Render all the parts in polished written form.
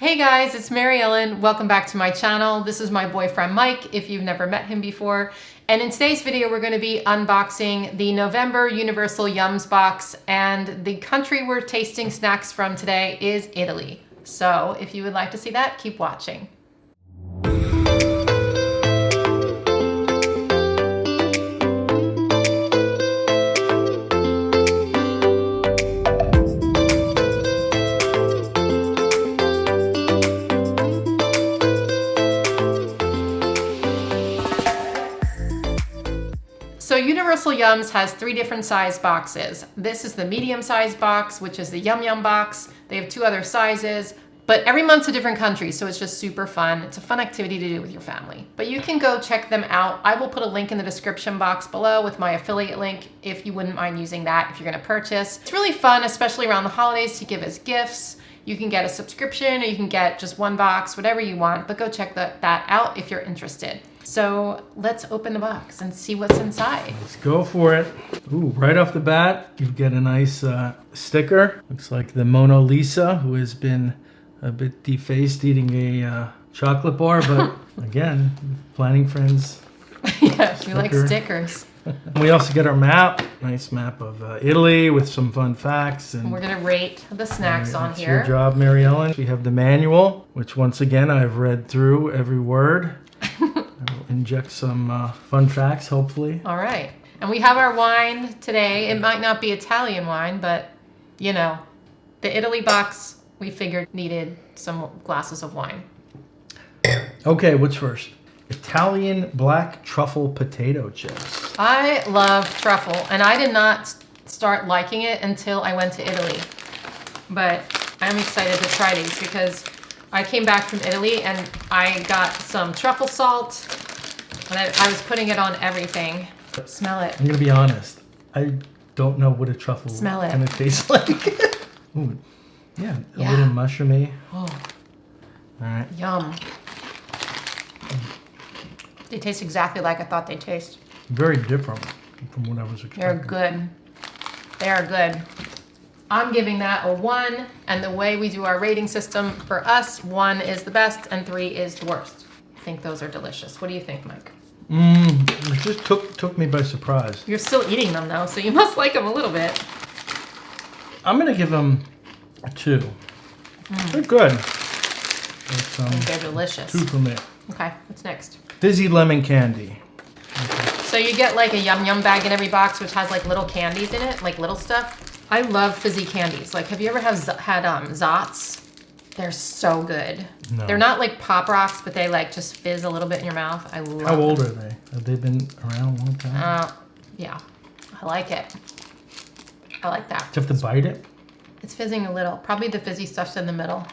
Hey guys, it's Mary Ellen. Welcome back to my channel. This is my boyfriend Mike, if you've never met him before. And in today's video, we're going to be unboxing the November Universal Yums box. And the country we're tasting snacks from today is Italy. So if you would like to see that, keep watching. So Universal Yums has 3 different size boxes. This is the medium size box, which is the Yum Yum box. They have 2 other sizes, but every month's a different country, so it's just super fun. It's a fun activity to do with your family. But you can go check them out. I will put a link in the description box below with my affiliate link if you wouldn't mind using that if you're gonna purchase. It's really fun, especially around the holidays, to give as gifts. You can get a subscription or you can get just 1 box, whatever you want, but go check that out if you're interested. So let's open the box and see what's inside. Let's go for it. Ooh, right off the bat, you get a nice sticker. Looks like the Mona Lisa, who has been a bit defaced eating a chocolate bar, but again, planning friends. Yeah, we like stickers. And we also get our map, nice map of Italy with some fun facts. And we're gonna rate the snacks on here. Your job, Mary Ellen. We have the manual, which once again, I've read through every word. I will inject some fun facts, hopefully. All right. And we have our wine today. It might not be Italian wine, but you know, the Italy box we figured needed some glasses of wine. Okay, what's first? Italian black truffle potato chips. I love truffle, and I did not start liking it until I went to Italy. But I'm excited to try these because I came back from Italy and I got some truffle salt and I was putting it on everything. Smell it. I'm gonna be honest. I don't know what a truffle Smell it. kind of tastes like. Ooh, yeah, a little mushroomy. Oh, all right. yum. They taste exactly like I thought they'd taste. Very different from what I was expecting. They're good. They are good. I'm giving that a 1, and the way we do our rating system for us, 1 is the best and 3 is the worst. I think those are delicious. What do you think, Mike? It just took me by surprise. You're still eating them though, so you must like them a little bit. I'm gonna give them a 2. They're good. They're delicious. 2 for me. Okay, what's next? Fizzy lemon candy. So you get like a Yum Yum bag in every box, which has like little candies in it, like little stuff. I love fizzy candies. Like, have you ever had Zots? They're so good. No. They're not like Pop Rocks, but they like just fizz a little bit in your mouth. I love How old them. are they? Have they been around a long time? Yeah, I like it. I like that. Do you have to bite it? It's fizzing a little. Probably the fizzy stuff's in the middle.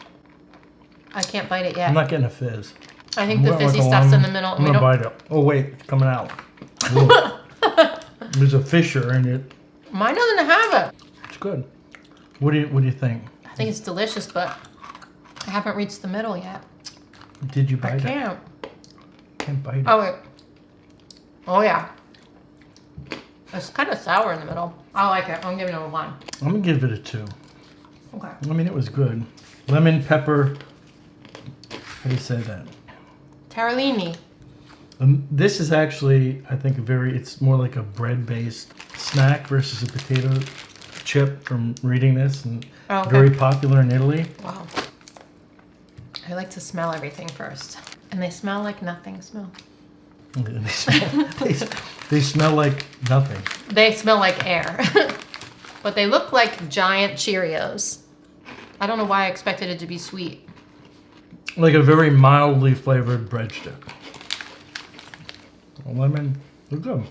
I can't bite it yet. I'm not getting a fizz. I think the fizzy stuff's in the middle. I'm gonna bite it. Oh wait, it's coming out. There's a fissure in it. Mine doesn't have it. It's good. What do you think? I think it's delicious, but I haven't reached the middle yet. Did you bite I it? can't. Can't bite it. Oh wait. Oh yeah. It's kind of sour in the middle. I like it. I'm giving it a 1. I'm gonna give it a 2. Okay. I mean, it was good. Lemon pepper. How do you say that? Taralini. This is actually, I think, it's more like a bread-based snack versus a potato chip from reading this, and very popular in Italy. Wow. I like to smell everything first. And they smell like nothing smell. They smell like nothing. They smell like air. But they look like giant Cheerios. I don't know why I expected it to be sweet. Like a very mildly flavored breadstick. Lemon, they're good.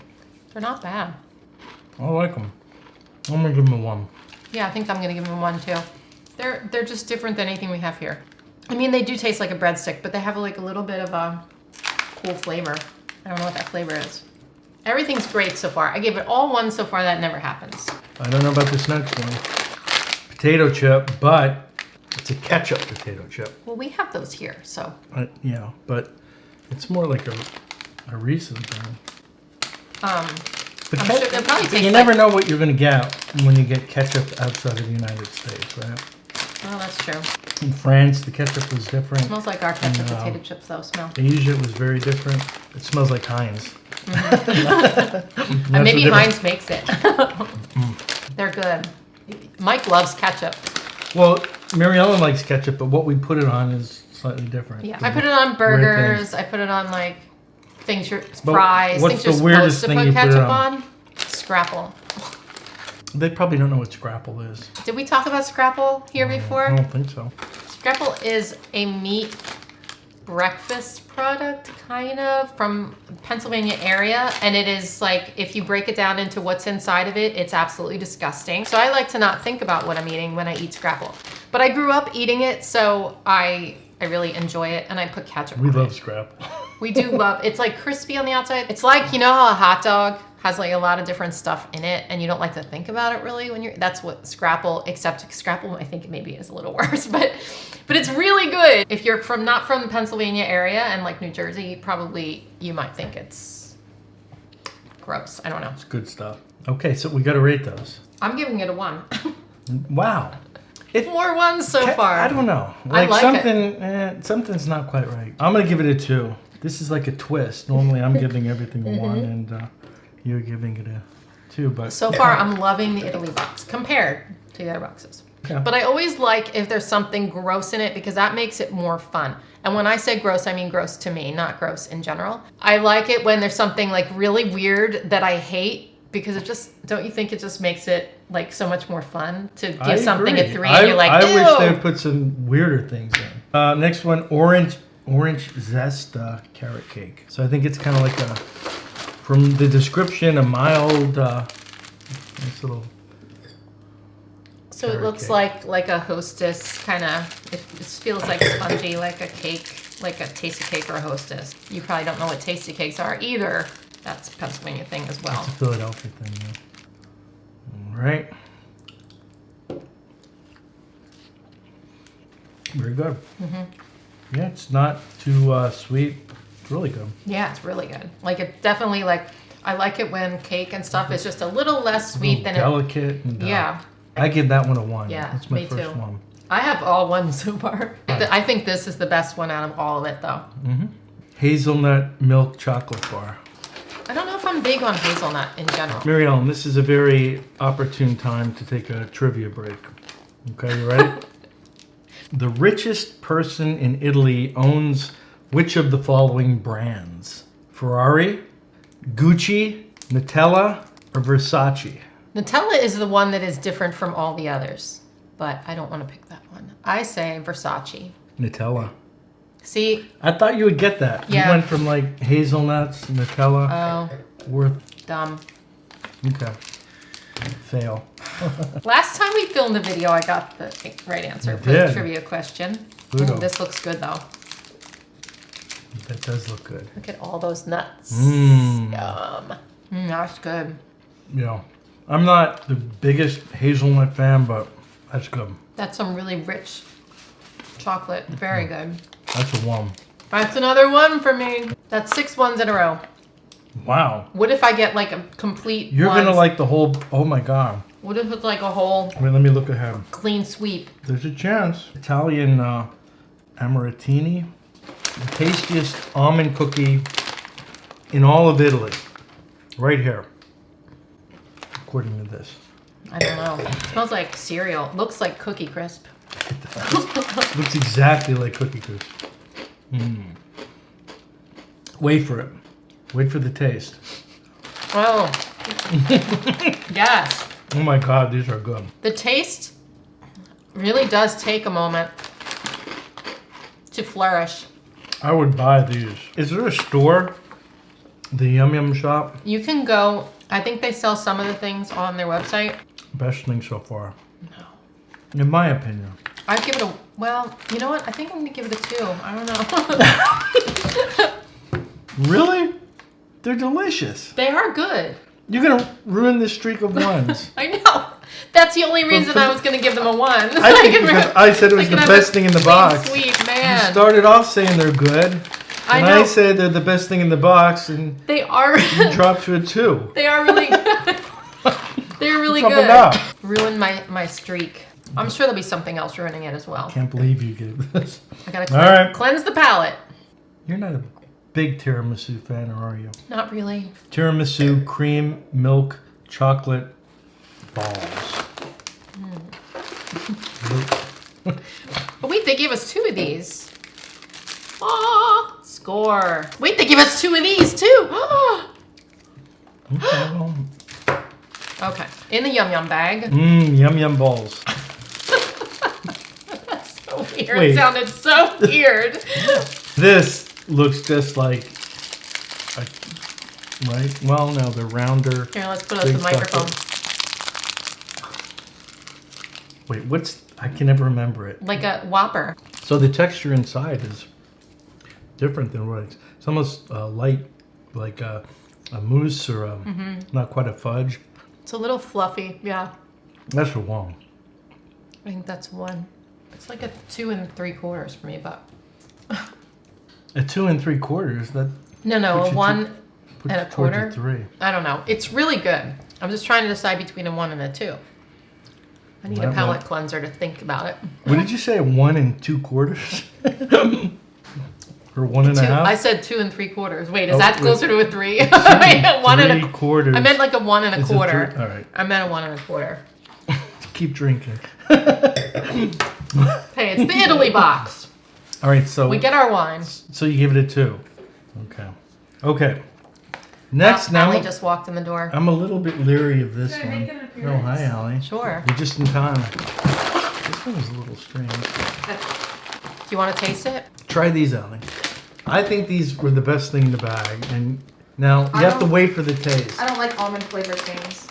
They're not bad. I like them. I'm gonna give them a 1. Yeah, I think I'm gonna give them 1 too. They're just different than anything we have here. I mean, they do taste like a breadstick, but they have like a little bit of a cool flavor. I don't know what that flavor is. Everything's great so far. I gave it all 1 so far. That never happens. I don't know about this next one. Potato chip, but it's a ketchup potato chip. Well, we have those here, so. Yeah, but it's more like a Reese's thing. I'm sure they'll probably taste You never know what you're going to get when you get ketchup outside of the United States, right? Well, that's true. In France, the ketchup was different. It smells like our ketchup potato chips, though. Smell. Asia, it was very different. It smells like Heinz. And maybe Heinz makes it. They're good. Mike loves ketchup. Well, Mary Ellen likes ketchup, but what we put it on is slightly different. Yeah, I put it on burgers. I put it on like things fries. What's things the you're weirdest supposed to thing put you put it ketchup on? on? Scrapple. They probably don't know what Scrapple is. Did we talk about Scrapple here before? I don't think so. Scrapple is a meat breakfast product, kind of, from Pennsylvania area. And it is like, if you break it down into what's inside of it, it's absolutely disgusting. So I like to not think about what I'm eating when I eat Scrapple. But I grew up eating it, so I really enjoy it. And I put ketchup on it. We love Scrapple. We do love, it's like crispy on the outside. It's like, you know how a hot dog has like a lot of different stuff in it and you don't like to think about it really when that's what Scrapple, except Scrapple I think maybe is a little worse, but it's really good. If you're not from the Pennsylvania area and like New Jersey, probably you might think it's gross. I don't know. It's good stuff. Okay, so we got to rate those. I'm giving it a 1. Wow. 4 ones so far. I don't know. I like something's not quite right. I'm going to give it a 2. This is like a twist. Normally I'm giving everything a 1 and you're giving it a 2. But so far I'm loving the Italy box compared to the other boxes. Okay. But I always like if there's something gross in it because that makes it more fun. And when I say gross, I mean gross to me, not gross in general. I like it when there's something like really weird that I hate because it just, don't you think it just makes it like so much more fun to give something a 3 and you're like, ew. I wish they'd put some weirder things in. Next one, orange zest carrot cake. So I think it's kind of like from the description, a mild, nice little. So it looks like a Hostess kind of, it feels like spongy, like a cake, like a Tasty Cake or a Hostess. You probably don't know what Tasty Cakes are either. That's a Pennsylvania thing as well. It's a Philadelphia thing, yeah. All right. Very good. Mm-hmm. Yeah, it's not too sweet. It's really good. Yeah, it's really good. Like it definitely I like it when cake and stuff is just a little less sweet than delicate. And, yeah. I give that one a 1. Yeah, that's my me first too. one. I have all 1 so far. I think this is the best one out of all of it, though. Mm-hmm. Hazelnut milk chocolate bar. I don't know if I'm big on hazelnut in general. Mary Ellen, this is a very opportune time to take a trivia break. Okay, you ready? The richest person in Italy owns which of the following brands? Ferrari, Gucci, Nutella, or Versace? Nutella is the one that is different from all the others, but I don't want to pick that one. I say Versace. Nutella. See? I thought you would get that. Yeah. You went from like hazelnuts, Nutella. Oh. Worth. Dumb. Okay. Fail. Last time we filmed a video, I got the right answer for the trivia question. Ooh, this looks good though. That does look good. Look at all those nuts. Mmm. Yum. That's good. Yeah. I'm not the biggest hazelnut fan, but that's good. That's some really rich chocolate. Very good. That's a 1. That's another 1 for me. That's 6 ones in a row. Wow. What if I get like a complete You're going to like the whole, oh my God. What if it's like a whole Wait, let me look ahead. clean sweep? There's a chance. Italian amarettini. The tastiest almond cookie in all of Italy. Right here. According to this. I don't know. It smells like cereal. Looks like Cookie Crisp. Looks exactly like Cookie Crisp. Wait for it. Wait for the taste. Oh. Yes. Oh my God, these are good. The taste really does take a moment to flourish. I would buy these. Is there a store? The Yum Yum shop? You can go, I think they sell some of the things on their website. Best thing so far. No. In my opinion. I'd give it a, well, you know what? I think I'm going to give it a 2. I don't know. Really? They're delicious. They are good. You're going to ruin this streak of 1s. I know. That's the only reason I was going to give them a 1. I think because I said it was the best thing in the box. Sweet, man. You started off saying they're good. I and know. I said they're the best thing in the box, and they are. You dropped to a 2. They are really good. They're really What's good. up with that? Ruined my streak. I'm sure there'll be something else ruining it as well. Can't believe you gave this. I gotta All right. cleanse the palate. You're not a big tiramisu fan, or are you? Not really. Tiramisu, cream, milk, chocolate, balls. But wait, they gave us 2 of these. Oh, score. Wait, they gave us 2 of these too. Okay, well. Okay, in the Yum Yum bag. Yum Yum balls. That's so weird. Wait. It sounded so weird. This looks just like, right? Well, no, they're rounder. Here, let's put up Big the microphone. Wait, I can never remember it. Like a Whopper. So the texture inside is different than what it's almost light, like a mousse or not quite a fudge. It's a little fluffy, yeah. That's for one. I think that's 1. It's like a 2 3/4 for me, but. A 2 3/4. That No, a 1 puts and a you towards quarter. a 3. I don't know. It's really good. I'm just trying to decide between a 1 and a 2. I need a palate cleanser to think about it. What did you say? 1 2/4? Or 1 1/2? I said 2 3/4. Wait, is Oh, that wait. closer to a 3? Wait, 1 and a 3/4. I meant like a 1 It's a 1/4. 3. All right. I meant a 1 1/4. Keep drinking. Hey, it's the Italy box. All right, so We get our wine. So you give it a 2. Okay. Next, now Allie just walked in the door. I'm a little bit leery of this Can I one. make an appearance? Oh, hi, Allie. Sure. You're just in time. This one is a little strange. Do you want to taste it? Try these, Allie. I think these were the best thing in the bag, and now you I have to don't- wait for the taste. I don't like almond flavored things.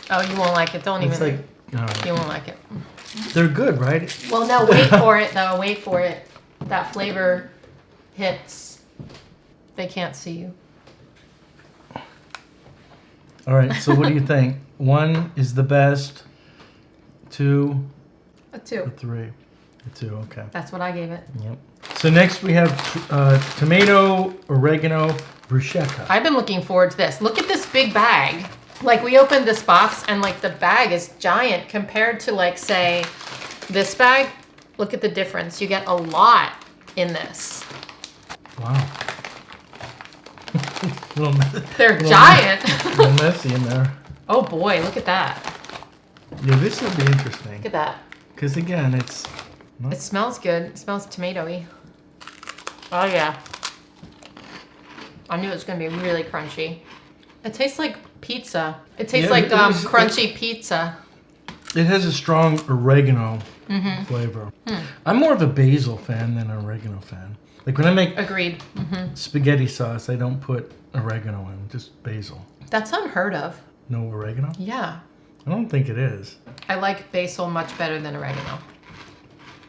Oh, you won't like it. Don't It's even. like, all right. You won't like it. They're good, right? Well, no, wait for it, though. Wait for it. That flavor hits. They can't see you. All right, so what do you think? 1 is the best, 2, A 2. or 3? A 2, okay. That's what I gave it. Yep. So next we have tomato, oregano, bruschetta. I've been looking forward to this. Look at this big bag. Like, we opened this box and like the bag is giant compared to like, say, this bag. Look at the difference. You get a lot in this. Wow. They're giant. A little messy in there. Oh boy, look at that. Yeah, this will be interesting. Look at that. Because again, it's not... It smells good. It smells tomatoey. Oh yeah. I knew it was gonna be really crunchy. It tastes like pizza. It tastes Yeah, like it was- crunchy pizza. It has a strong oregano flavor. I'm more of a basil fan than an oregano fan. Like when I make Agreed. spaghetti sauce, I don't put oregano in, just basil. That's unheard of. No oregano? Yeah. I don't think it is. I like basil much better than oregano.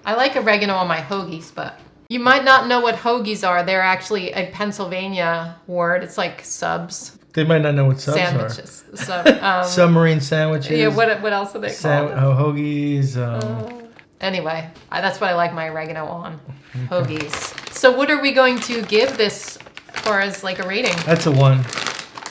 I like oregano on my hoagies, but you might not know what hoagies are. They're actually a Pennsylvania word. It's like subs. They might not know what subs Sandwiches. So, are. Submarine sandwiches. yeah, what else are they called? Hoagies. Anyway, that's what I like my oregano on. Hoagies. So what are we going to give this as far as like a rating? That's a 1.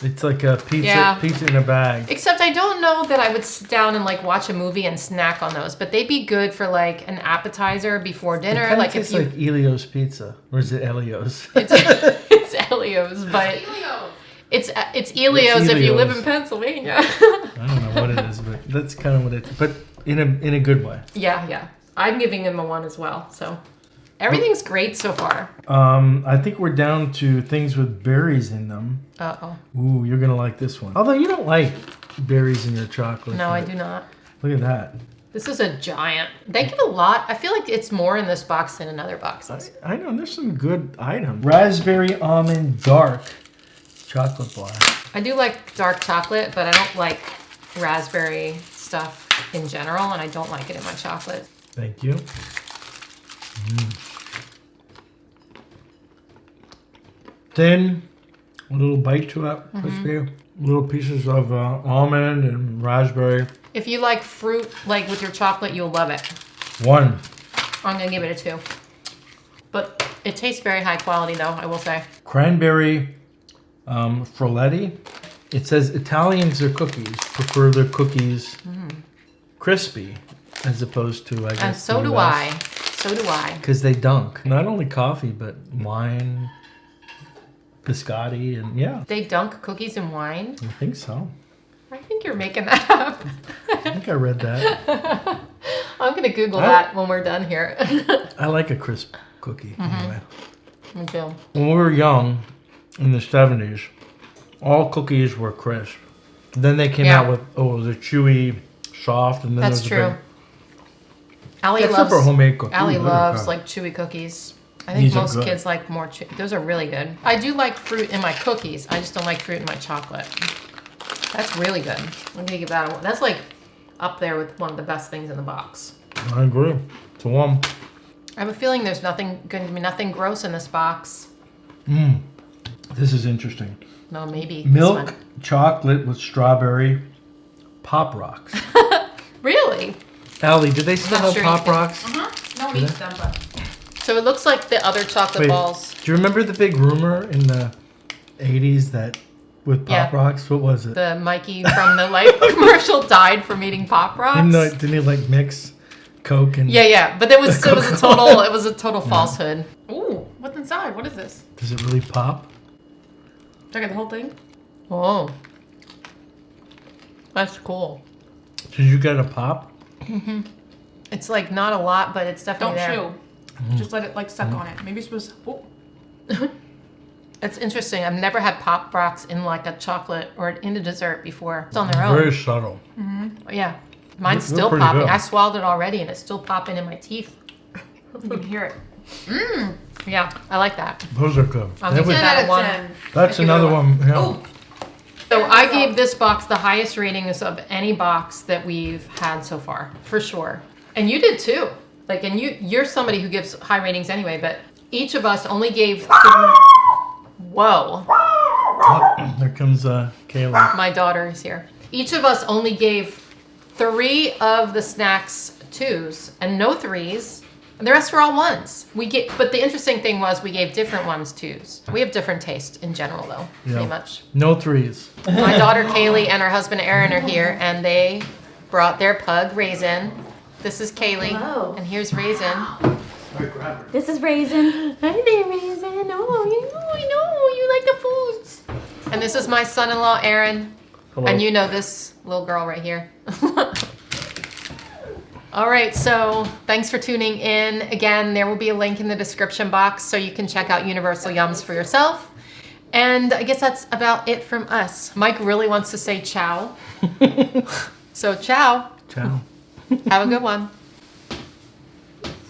It's like a pizza, Yeah. pizza in a bag. Except I don't know that I would sit down and like watch a movie and snack on those, but they'd be good for like an appetizer before dinner. It Like if tastes you, like Elio's pizza, or is it Elio's? it's Elio's, but it's Elio's if you live in Pennsylvania. I don't know what it is, but that's kind of what it. But in a good way. Yeah. I'm giving them a 1 as well. So everything's great so far. I think we're down to things with berries in them. Uh-oh. Ooh, you're gonna like this one. Although you don't like berries in your chocolate. No, I but do not. Look at that. This is a giant. They give a lot. I feel like it's more in this box than in other boxes. I know there's some good items. Raspberry almond dark chocolate bar. I do like dark chocolate, but I don't like raspberry stuff in general, and I don't like it in my chocolate. Thank you. Thin, a little bite to it. Crispy. Little pieces of almond and raspberry. If you like fruit, like with your chocolate, you'll love it. 1. I'm gonna give it a 2. But it tastes very high quality though, I will say. Cranberry frulletti. It says Italians or cookies prefer their cookies crispy. as opposed to, I guess. And so do I. So do I. Because they dunk not only coffee, but wine, biscotti, and yeah. They dunk cookies in wine? I think so. I think you're making that up. I think I read that. I'm going to Google that when we're done here. I like a crisp cookie, anyway. Me too. When we were young, in the 70s, all cookies were crisp. Then they came out with, they're chewy, soft, and then That's there's a true. big... Allie Except for homemade cookies. Allie Ooh, loves good. like chewy cookies. I think These are most good. kids like more chewy. Those are really good. I do like fruit in my cookies. I just don't like fruit in my chocolate. That's really good. I'm gonna give that a one. That's like up there with one of the best things in the box. I agree. It's a one. I have a feeling there's going to be nothing gross in this box. This is interesting. No, maybe Milk this chocolate with strawberry Pop Rocks. one. Really? Allie, do they still Not have sure Pop you can- Rocks? No one eats them, but So it looks like the other chocolate Wait, balls. do you remember the big rumor in the 80s that with Pop Yeah. Rocks, what was it? The Mikey from the Life commercial died from eating Pop Rocks. Didn't he like mix Coke and... Yeah, but it was a total falsehood. ooh, what's inside? What is this? Does it really pop? Did I get the whole thing? Oh, that's cool. Did you get a pop? It's like not a lot, but it's definitely Don't there. chew. Just let it like suck on it. Maybe you're supposed to. Oh. It's interesting. I've never had Pop Rocks in like a chocolate or in a dessert before. It's on their own. Very subtle. Yeah, mine's They're still pretty popping. good. I swallowed it already, and it's still popping in my teeth. You can hear it. Yeah, I like that. Those are good. I'll That give was- you 10 that out of one. 10. that's I give it a another one. one. Yeah. Oh, So I gave this box the highest ratings of any box that we've had so far, for sure. And you did too. Like, and you're somebody who gives high ratings anyway, but each of us only gave. Whoa, Oh, there comes Kayla. my daughter is here. Each of us only gave 3 of the snacks 2s and no 3s. And the rest were all 1s. But the interesting thing was we gave different ones 2s. We have different taste in general, though, pretty much. No 3s. My daughter Kaylee and her husband Aaron are here, and they brought their pug Raisin. This is Kaylee, Hello. and here's Raisin. This is Raisin. Hi there, Raisin. Oh, I know you like the foods. And this is my son-in-law Aaron, Hello. and you know this little girl right here. All right, so thanks for tuning in. Again, there will be a link in the description box so you can check out Universal Yums for yourself. And I guess that's about it from us. Mike really wants to say ciao. So ciao. Ciao. Have a good one.